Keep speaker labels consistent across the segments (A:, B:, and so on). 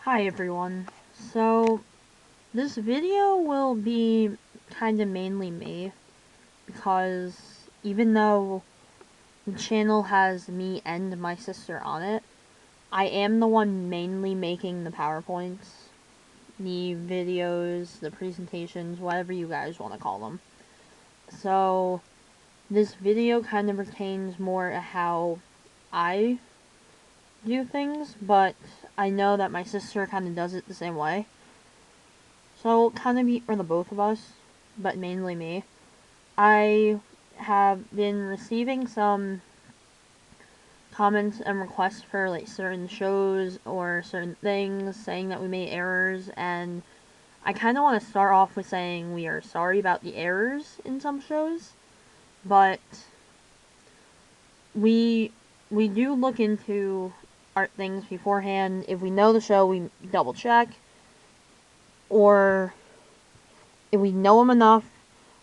A: Hi everyone. So, this video will be kinda mainly me, because even though the channel has me and my sister on it, I am the one mainly making the PowerPoints, the videos, the presentations, whatever you guys want to call them. So, this video kind of pertains more to how I do things, but I know that my sister kind of does it the same way. So it'll kind of be for the both of us, but mainly me. I have been receiving some comments and requests for like certain shows or certain things, saying that we made errors, and I kind of want to start off with saying we are sorry about the errors in some shows, but we we do look into art things beforehand. If we know the show, we double check, or if we know them enough,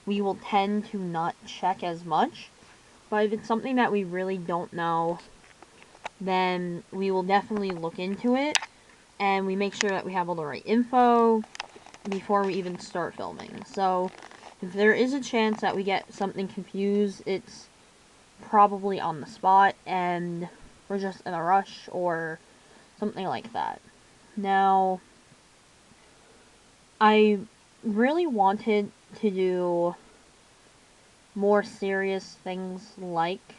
A: we will tend to not check as much. But if it's something that we really don't know, then we will definitely look into it, and we make sure that we have all the right info before we even start filming. So, if there is a chance that we get something confused, it's probably on the spot, and we're just in a rush, or something like that. Now, I really wanted to do more serious things like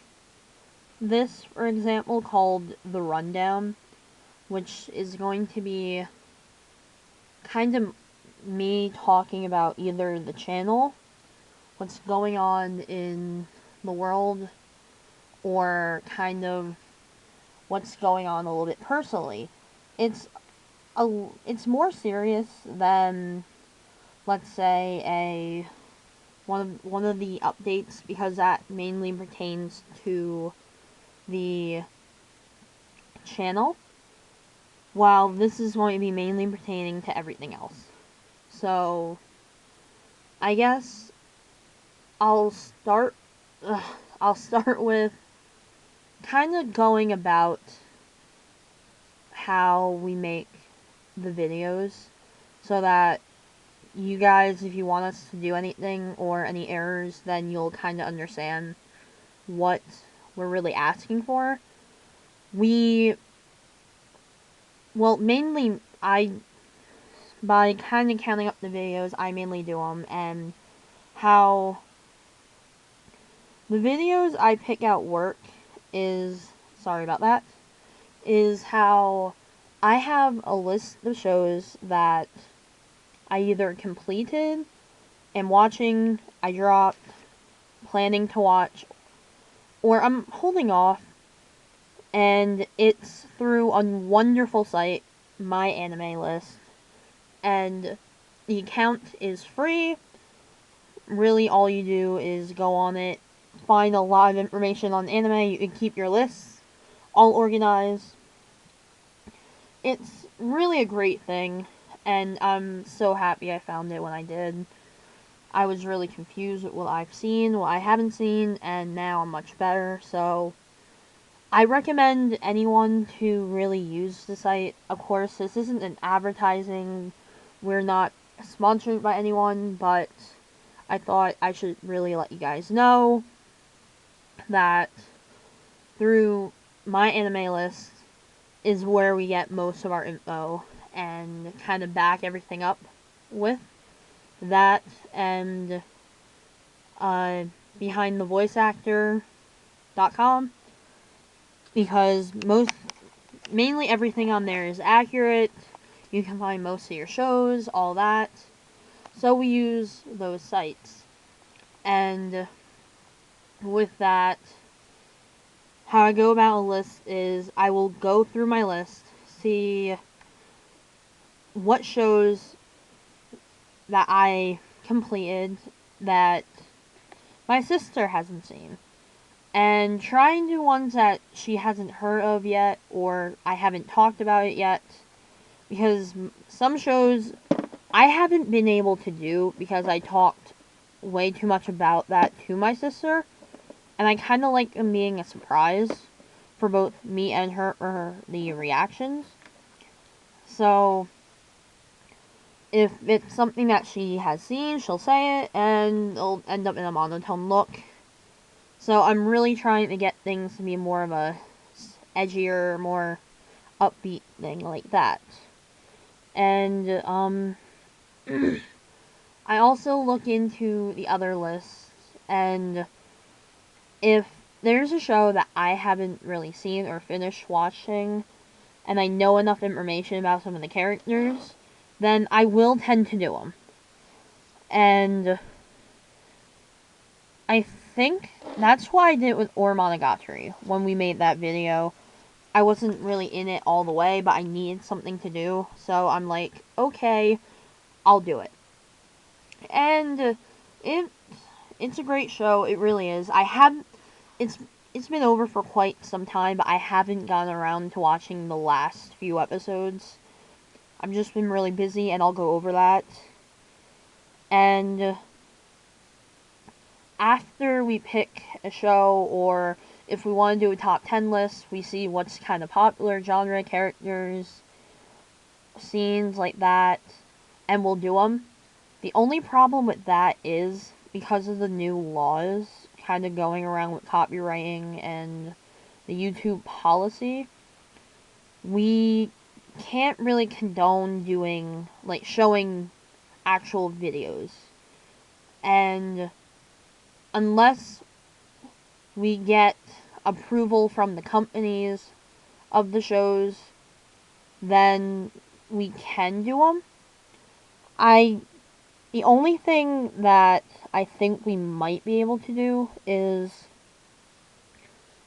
A: this, for example, called The Rundown, which is going to be kind of me talking about either the channel, what's going on in the world, or kind of what's going on a little bit personally. It's it's more serious than, let's say, a one of the updates, because that mainly pertains to the channel, while this is going to be mainly pertaining to everything else. So, I guess I'll start. I'll start with kind of going about how we make the videos, so that you guys, if you want us to do anything or any errors, then you'll kind of understand what we're really asking for. Mainly, by kind of counting up the videos, I mainly do them, and how the videos I pick out work is, sorry about that, is how I have a list of shows that I either completed, am watching, I dropped, planning to watch, or I'm holding off, and it's through a wonderful site, My Anime List, and the account is free. Really, all you do is go on it, find a lot of information on anime, you can keep your lists all organized. It's really a great thing, and I'm so happy I found it when I did. I was really confused with what I've seen, what I haven't seen, and now I'm much better, so I recommend anyone to really use the site. Of course, this isn't an advertising, we're not sponsored by anyone, but I thought I should really let you guys know that through My Anime List is where we get most of our info, and kind of back everything up with that, and uh, BehindTheVoiceActor.com, because mainly everything on there is accurate. You can find most of your shows, all that. So we use those sites. And with that, how I go about a list is I will go through my list, see what shows that I completed that my sister hasn't seen, and try and do ones that she hasn't heard of yet, or I haven't talked about it yet, because some shows I haven't been able to do because I talked way too much about that to my sister, and I kind of like them being a surprise for both me and her for the reactions. So, if it's something that she has seen, she'll say it, and it'll end up in a monotone look. So I'm really trying to get things to be more of a edgier, more upbeat thing like that. And, I also look into the other lists, and if there's a show that I haven't really seen or finished watching, and I know enough information about some of the characters, then I will tend to do them. And I think that's why I did it with Ore Monogatari when we made that video. I wasn't really in it all the way, but I needed something to do, so I'm like, okay, I'll do it. And it it's a great show, it really is. It's it's been over for quite some time, but I haven't gotten around to watching the last few episodes. I've just been really busy, and I'll go over that. And after we pick a show, or if we want to do a top 10 list, we see what's kind of popular, genre, characters, scenes like that, and we'll do them. The only problem with that is, because of the new laws kind of going around with copywriting and the YouTube policy, we can't really condone doing, like, showing actual videos. And unless we get approval from the companies of the shows, then we can do them. The only thing that I think we might be able to do is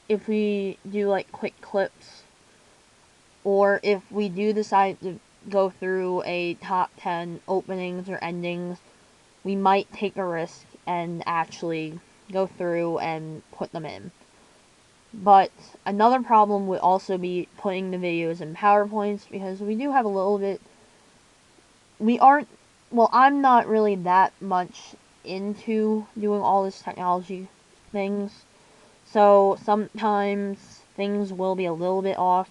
A: if we do like quick clips, or if we do decide to go through a top 10 openings or endings, we might take a risk and actually go through and put them in. But another problem would also be putting the videos in PowerPoints, because we do have a little bit, we aren't, well, I'm not really that much into doing all this technology things, so sometimes things will be a little bit off,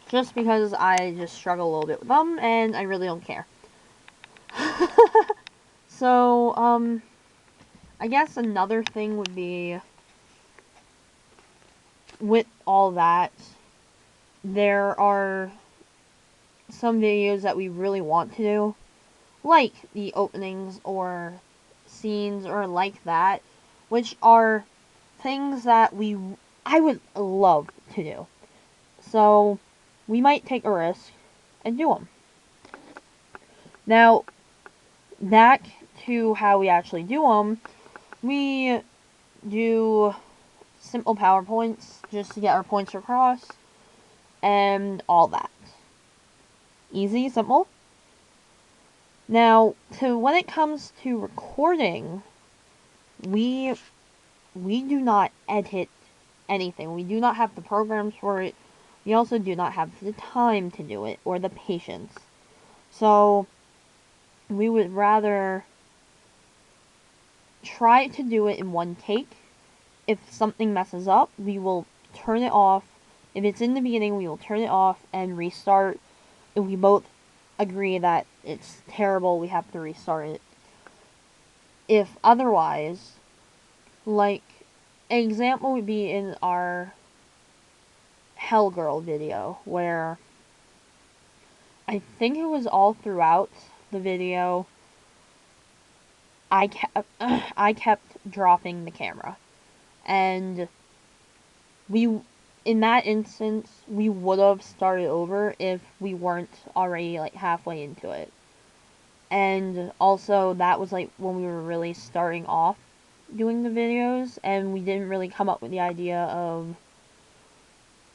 A: just because I just struggle a little bit with them, and I really don't care. So, I guess another thing would be, with all that, there are some videos that we really want to do, like the openings or scenes or like that, which are things that I would love to do. So, we might take a risk and do them. Now, back to how we actually do them, we do simple PowerPoints just to get our points across, and all that. Easy, simple. Now, when it comes to recording, we do not edit anything. We do not have the programs for it. We also do not have the time to do it, or the patience. So, we would rather try to do it in one take. If something messes up, we will turn it off. If it's in the beginning, we will turn it off and restart. If we both agree that it's terrible, we have to restart it. If otherwise, like, an example would be in our Hellgirl video, where I think it was all throughout the video, I kept dropping the camera. And in that instance, we would have started over if we weren't already, like, halfway into it. And also, that was, like, when we were really starting off doing the videos, and we didn't really come up with the idea of,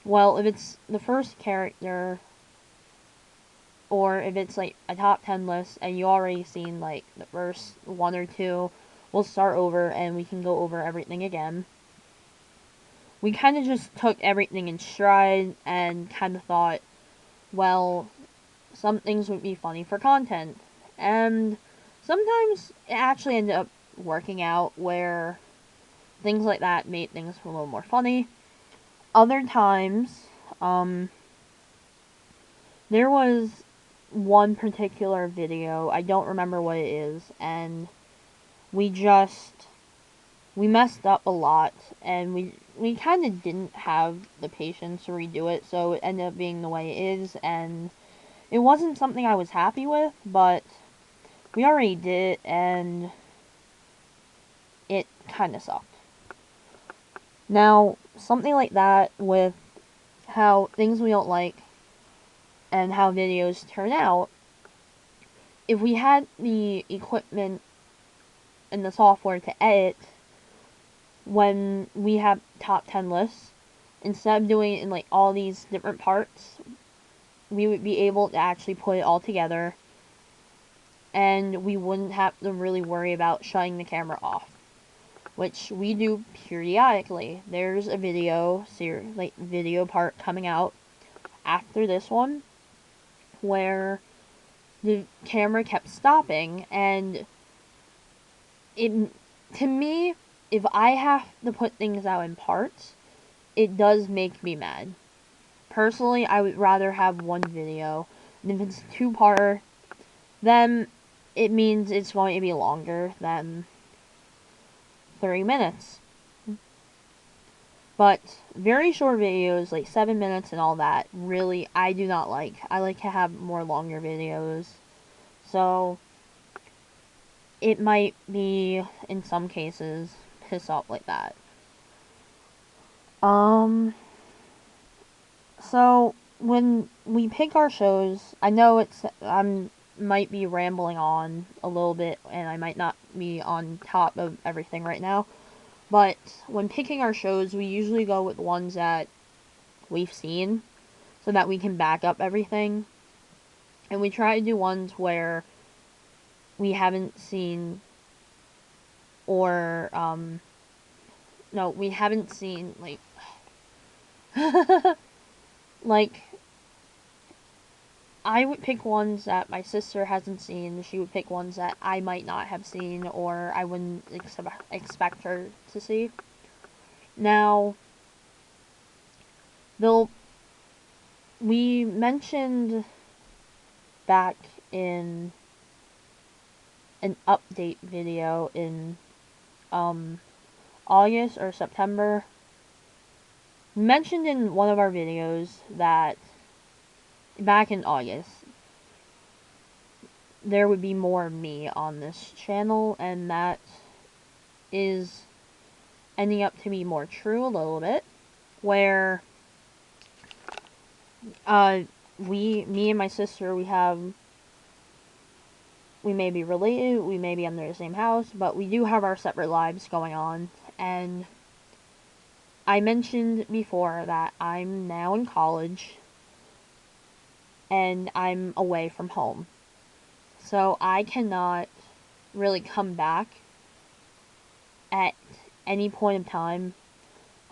A: well, if it's the first character, or if it's, like, a top 10 list, and you already seen, like, the first one or two, we'll start over, and we can go over everything again. We kind of just took everything in stride, and kind of thought, well, some things would be funny for content. And sometimes it actually ended up working out, where things like that made things a little more funny. Other times, there was one particular video, I don't remember what it is, and we messed up a lot, and we kind of didn't have the patience to redo it, so it ended up being the way it is, and it wasn't something I was happy with, but we already did it, and it kind of sucked. Now, something like that with how things we don't like and how videos turn out, if we had the equipment and the software to edit when we have top 10 lists, instead of doing it in like all these different parts, we would be able to actually put it all together, and we wouldn't have to really worry about shutting the camera off, which we do periodically. There's a video part coming out after this one where the camera kept stopping, and it, to me, if I have to put things out in parts, it does make me mad. Personally, I would rather have one video, and if it's two-parter, then it means it's going to be longer than 30 minutes. But very short videos, like 7 minutes and all that, really, I do not like. I like to have more longer videos. So, it might be, in some cases, piss off like that. So, when we pick our shows, I know might be rambling on a little bit, and I might not be on top of everything right now, but when picking our shows, we usually go with ones that we've seen, so that we can back up everything, and we try to do ones where we haven't seen, or, no, we haven't seen, like, like, I would pick ones that my sister hasn't seen. She would pick ones that I might not have seen, or I wouldn't expect her to see. Now, we mentioned back in an update video in August or September. We mentioned in one of our videos that back in August there would be more of me on this channel, and that is ending up to be more true a little bit, where me and my sister, we may be related, we may be under the same house, but we do have our separate lives going on, and I mentioned before that I'm now in college, and I'm away from home. So I cannot really come back at any point of time,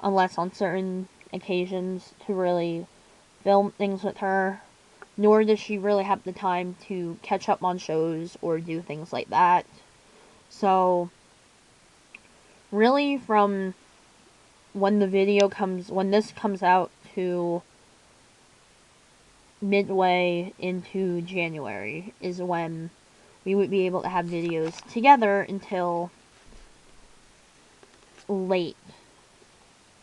A: unless on certain occasions, to really film things with her, nor does she really have the time to catch up on shows or do things like that. So, really from when this comes out to midway into January is when we would be able to have videos together until late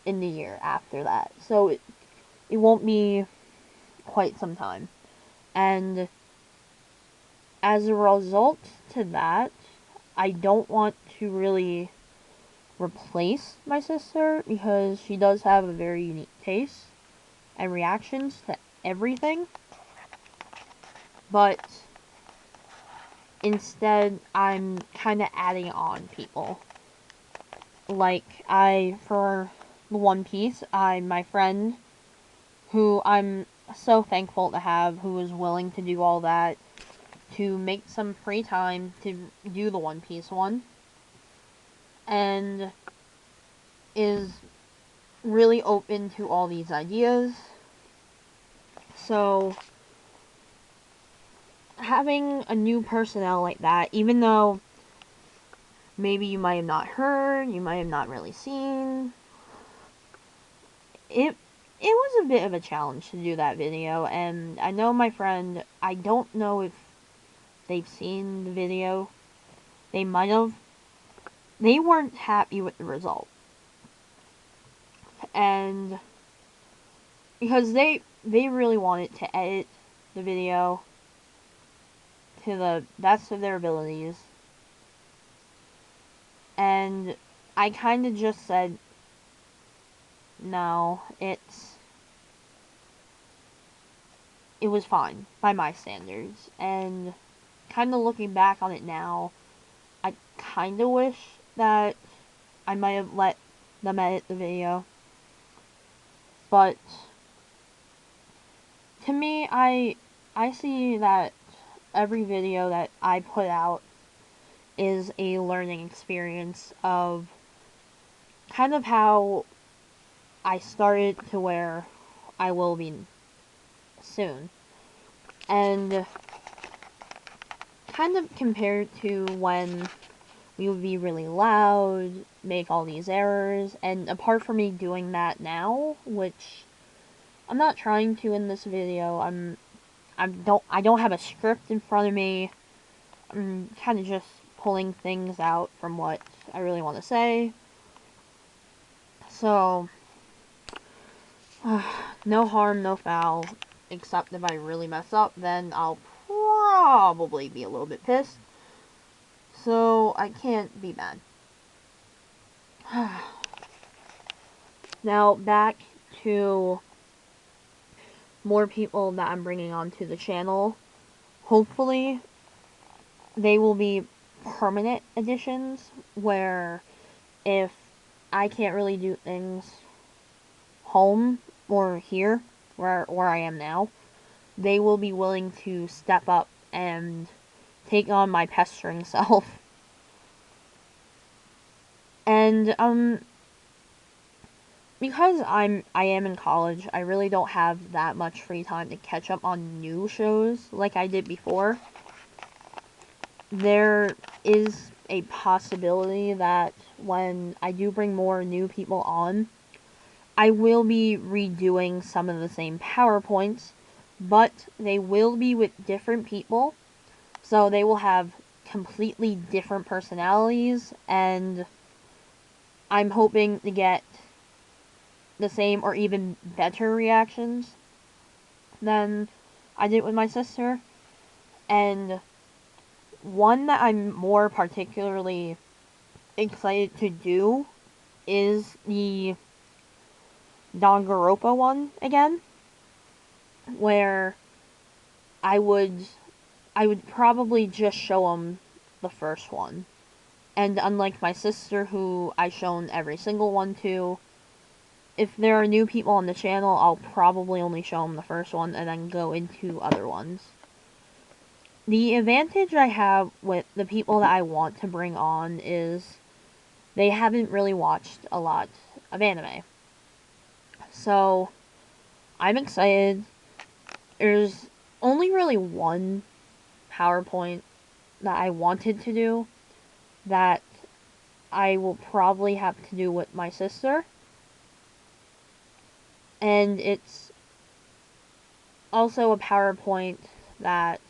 A: in the year after that. So it won't be quite some time. And as a result to that, I don't want to really replace my sister, because she does have a very unique taste and reactions to everything. But instead, I'm kind of adding on people. Like, for One Piece, my friend, who I'm so thankful to have, who is willing to do all that, to make some free time to do the One Piece one, and is really open to all these ideas. So, having a new personnel like that, even though maybe you might have not heard, you might have not really seen, it was a bit of a challenge to do that video, and I know my friend, I don't know if they've seen the video. They might have. They weren't happy with the result. And because they really wanted to edit the video to the best of their abilities. And I kind of just said, no, it was fine by my standards. And kind of looking back on it now, I kind of wish that I might have let them edit the video. But to me, I see that every video that I put out is a learning experience of kind of how I started to where I will be soon. And kind of compared to when we would be really loud, make all these errors, and apart from me doing that now, which I'm not trying to in this video, I don't have a script in front of me. I'm kind of just pulling things out from what I really want to say. So, no harm, no foul, except if I really mess up, then I'll probably be a little bit pissed. So, I can't be mad. Now, back to more people that I'm bringing onto the channel. Hopefully, they will be permanent additions, where if I can't really do things home or here, where I am now, they will be willing to step up and take on my pestering self. And because I am in college, I really don't have that much free time to catch up on new shows like I did before. There is a possibility that when I do bring more new people on, I will be redoing some of the same PowerPoints, but they will be with different people, so they will have completely different personalities, and I'm hoping to get the same or even better reactions than I did with my sister. And one that I'm more particularly excited to do is the Danganronpa one again, where I would probably just show them the first one. And unlike my sister, who I've shown every single one to, if there are new people on the channel, I'll probably only show them the first one and then go into other ones. The advantage I have with the people that I want to bring on is they haven't really watched a lot of anime. So, I'm excited. There's only really one PowerPoint that I wanted to do that I will probably have to do with my sister. And it's also a PowerPoint that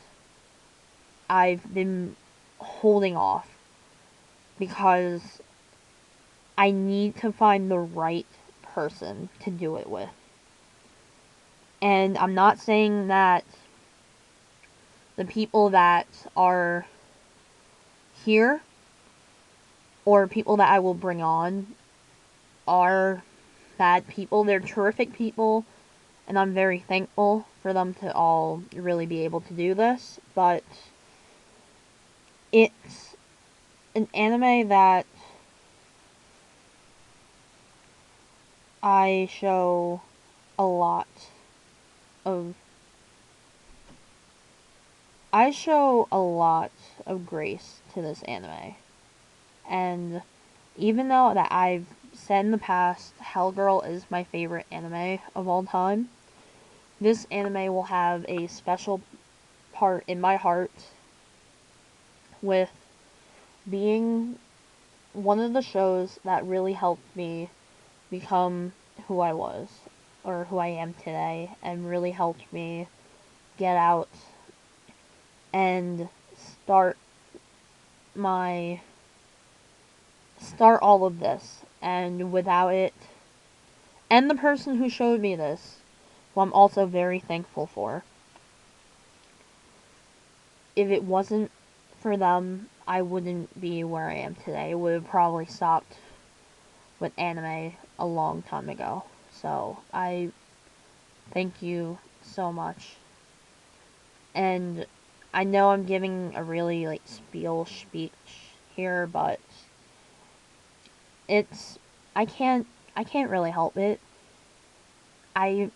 A: I've been holding off because I need to find the right person to do it with. And I'm not saying that the people that are here or people that I will bring on are bad people. They're terrific people, and I'm very thankful for them to all really be able to do this, but it's an anime that I show a lot of grace to this anime. And even though that I've said in the past Hellgirl is my favorite anime of all time, this anime will have a special part in my heart with being one of the shows that really helped me become who I was. or who I am today, and really helped me get out and start my start all of this. And without it, and the person who showed me this, who I'm also very thankful for, if it wasn't for them, I wouldn't be where I am today. I would have probably stopped with anime a long time ago. So I thank you so much. And I know I'm giving a really like spiel speech here, but it's I can't really help it. I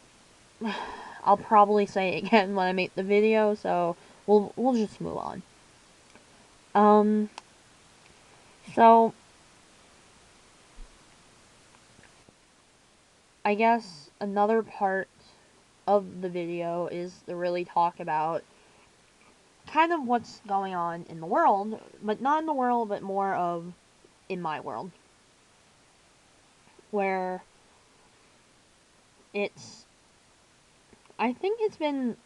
A: I'll probably say it again when I make the video, so we'll just move on. Um so I guess another part of the video is to really talk about kind of what's going on in the world, but not in the world, but more of in my world. Where I think it's been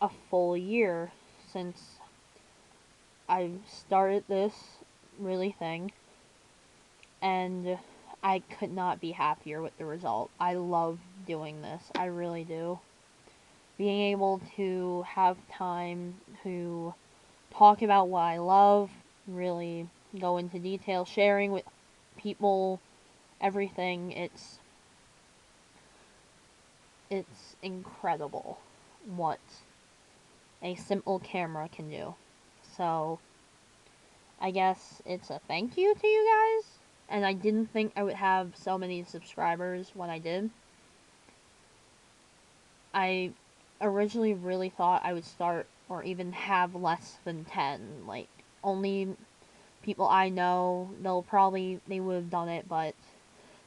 A: a full year since I've started this really thing, and I could not be happier with the result. I love doing this. I really do. Being able to have time to talk about what I love, really go into detail, sharing with people, everything. It's incredible what a simple camera can do. So, I guess it's a thank you to you guys. And I didn't think I would have so many subscribers when I did. I originally really thought I would start or even have less than 10. Like, only people I know, they would have done it, but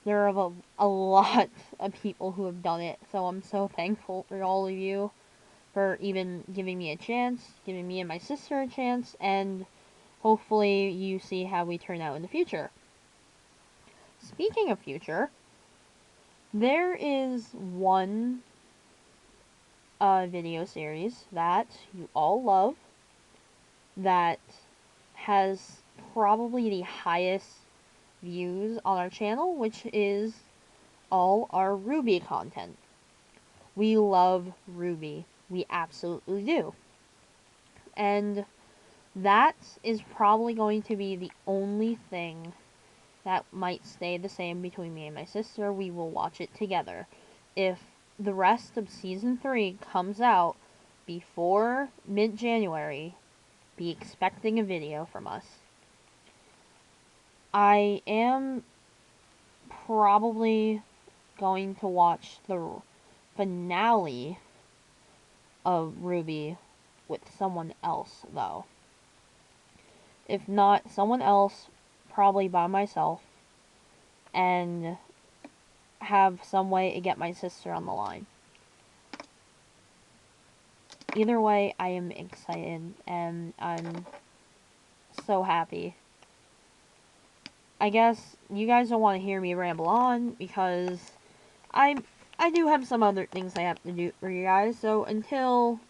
A: there are a lot of people who have done it. So I'm so thankful for all of you for even giving me a chance, giving me and my sister a chance, and hopefully you see how we turn out in the future. Speaking of future, there is one video series that you all love that has probably the highest views on our channel, which is all our RWBY content. We love RWBY. We absolutely do. And that is probably going to be the only thing that might stay the same between me and my sister. We will watch it together. If the rest of season 3 comes out before mid-January, be expecting a video from us. I am probably going to watch the finale of RWBY with someone else, though. If not someone else, probably by myself, and have some way to get my sister on the line. Either way, I am excited, and I'm so happy. I guess you guys don't want to hear me ramble on, because I do have some other things I have to do for you guys, so until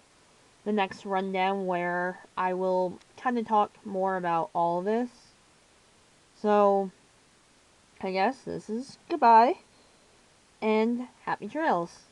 A: the next rundown where I will kind of talk more about all of this. So, I guess this is goodbye, and happy trails.